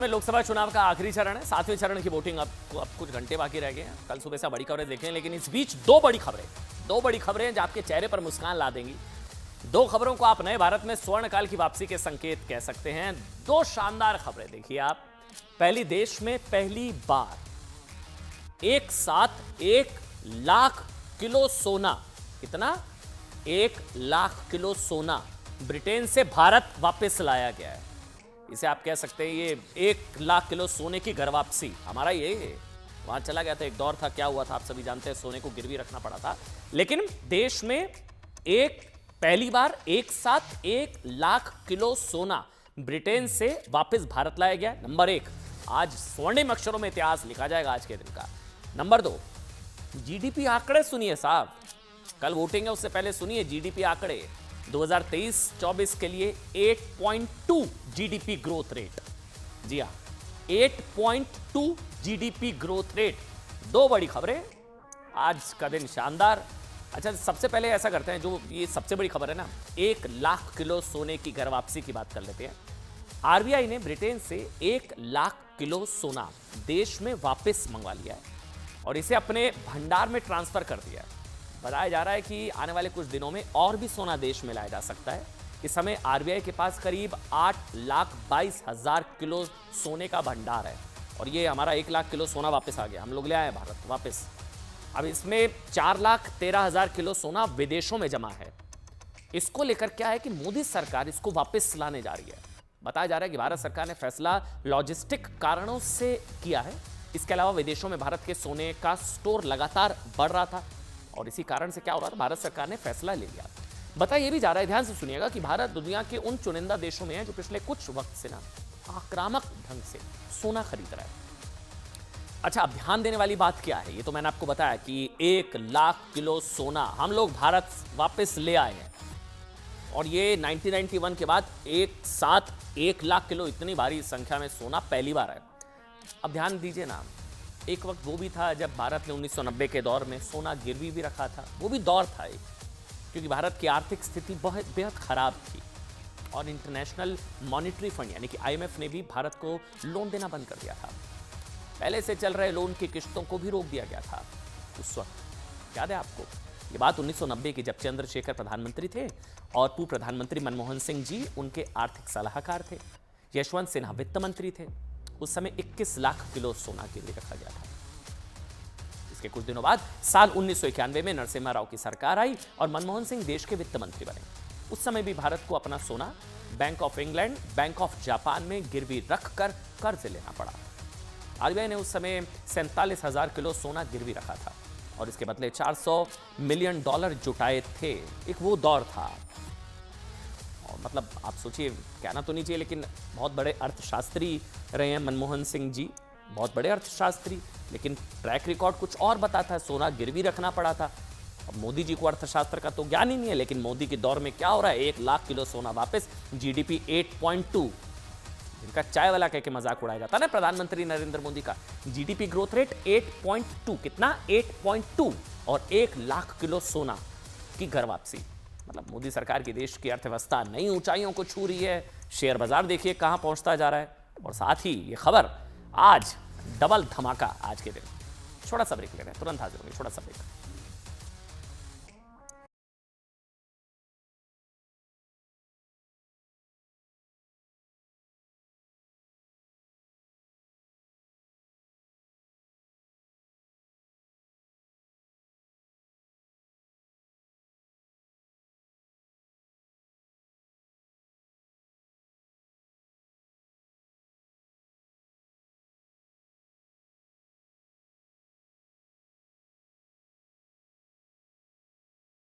में लोकसभा चुनाव का आखिरी चरण है। 7वें चरण की वोटिंग अब कुछ घंटे बाकी रह गए हैं। कल सुबह से बड़ी खबरें देखें, लेकिन इस बीच दो बड़ी खबरें जो आपके चेहरे पर मुस्कान ला देंगी। दो खबरों को आप नए भारत में स्वर्णकाल की वापसी के संकेत कह सकते हैं। दो शानदार खबरें देखिए आप। पहली, देश में पहली बार एक साथ 1 लाख किलो सोना, कितना 1 लाख किलो सोना ब्रिटेन से भारत वापस लाया गया है। इसे आप कह सकते हैं ये 1 लाख किलो सोने की घर वापसी। हमारा ये वहां चला गया था, एक दौर था, क्या हुआ था आप सभी जानते हैं, सोने को गिरवी रखना पड़ा था। लेकिन देश में पहली बार एक साथ 1 लाख किलो सोना ब्रिटेन से वापस भारत लाया गया। नंबर 1, आज स्वर्णिम अक्षरों में इतिहास लिखा जाएगा आज के दिन का। नंबर 2, जीडीपी आंकड़े सुनिए साहब, कल वोटिंग है उससे पहले सुनिए जीडीपी आंकड़े। 2023-24 के लिए 8.2 जीडीपी ग्रोथ रेट। जी हां, 8.2 जीडीपी ग्रोथ रेट। दो बड़ी खबरें, आज का दिन शानदार। अच्छा, सबसे पहले ऐसा करते हैं, जो ये सबसे बड़ी खबर है ना, 1 लाख किलो सोने की घर वापसी की बात कर लेते हैं। आरबीआई ने ब्रिटेन से 1 लाख किलो सोना देश में वापस मंगवा लिया है और इसे अपने भंडार में ट्रांसफर कर दिया है। बताया जा रहा है कि आने वाले कुछ दिनों में और भी सोना देश में लाया जा सकता है। इस समय आरबीआई के पास करीब 8,22,000 किलो सोने का भंडार है और ये हमारा 1 लाख किलो सोना वापस आ गया, हम लोग ले आए भारत वापस। अब इसमें 4,13,000 किलो सोना विदेशों में जमा है। इसको लेकर क्या है कि मोदी सरकार इसको वापस लाने जा रही है। बताया जा रहा है कि भारत सरकार ने फैसला लॉजिस्टिक कारणों से किया है। इसके अलावा विदेशों में भारत के सोने का स्टोर लगातार बढ़ रहा था और इसी कारण से क्या हो रहा था, भारत सरकार ने फैसला ले लिया। बताया यह भी जा रहा है, ध्यान से सुनिएगा, कि भारत दुनिया के उन चुनिंदा देशों में है जो पिछले कुछ वक्त से ना आक्रामक ढंग से सोना खरीद रहा है। अच्छा, अब ध्यान देने वाली बात क्या है, ये तो मैंने आपको बताया कि 1 लाख किलो सोना हम लोग भारत वापस ले आए हैं और ये 1991 के बाद एक साथ 1 लाख किलो, इतनी भारी संख्या में सोना पहली बार है। अब ध्यान दीजिए ना, एक वक्त वो भी था जब भारत ने 1990 के दौर में सोना गिरवी भी रखा था। वो भी दौर था एक, क्योंकि भारत की आर्थिक स्थिति बहुत बेहद खराब थी और इंटरनेशनल मॉनिटरी फंड यानी कि आईएमएफ ने भी भारत को लोन देना बंद कर दिया था। पहले से चल रहे लोन की किश्तों को भी रोक दिया गया था उस वक्त, याद है आपको। ये बात 1990 की, जब चंद्रशेखर प्रधानमंत्री थे और पूर्व प्रधानमंत्री मनमोहन सिंह जी उनके आर्थिक सलाहकार थे। यशवंत सिन्हा वित्त मंत्री थे। उस समय 21 लाख किलो सोना गिरवी रखा गया था। इसके कुछ दिनों बाद साल 1991 में नरसिम्हा राव की सरकार आई और मनमोहन सिंह देश के वित्त मंत्री बने। उस समय भी भारत को अपना सोना bank of England, bank of Japan में गिरवी रखकर कर्ज लेना पड़ा। आरबीआई ने उस समय 47,000 किलो सोना गिरवी रखा था और इसके बदले $400 मिलियन जुटाए थे। एक वो दौर था, और मतलब आप सोचिए, कहना तो नहीं चाहिए लेकिन बहुत बड़े अर्थशास्त्री रहे हैं मनमोहन सिंह जी, बहुत बड़े अर्थशास्त्री, लेकिन ट्रैक रिकॉर्ड कुछ और बताता है, सोना गिरवी रखना पड़ा था। अब मोदी जी को अर्थशास्त्र का तो ज्ञान ही नहीं है, लेकिन मोदी के दौर में क्या हो रहा है, 1 लाख किलो सोना वापस, जीडीपी 8.2, जिनका चाय वाला कह के मजाक उड़ाया जाता है ना प्रधानमंत्री नरेंद्र मोदी का, जीडीपी ग्रोथ रेट 8.2, कितना 8.2 और 1 लाख किलो सोना की घर वापसी। मतलब मोदी सरकार की देश की अर्थव्यवस्था नई ऊंचाइयों को छू रही है। शेयर बाजार देखिए कहां पहुंचता जा रहा है। और साथ ही ये खबर, आज डबल धमाका आज के दिन। छोटा सा ब्रेक ले रहे हैं, तुरंत हाजिर होंगे, छोटा सा ब्रेक।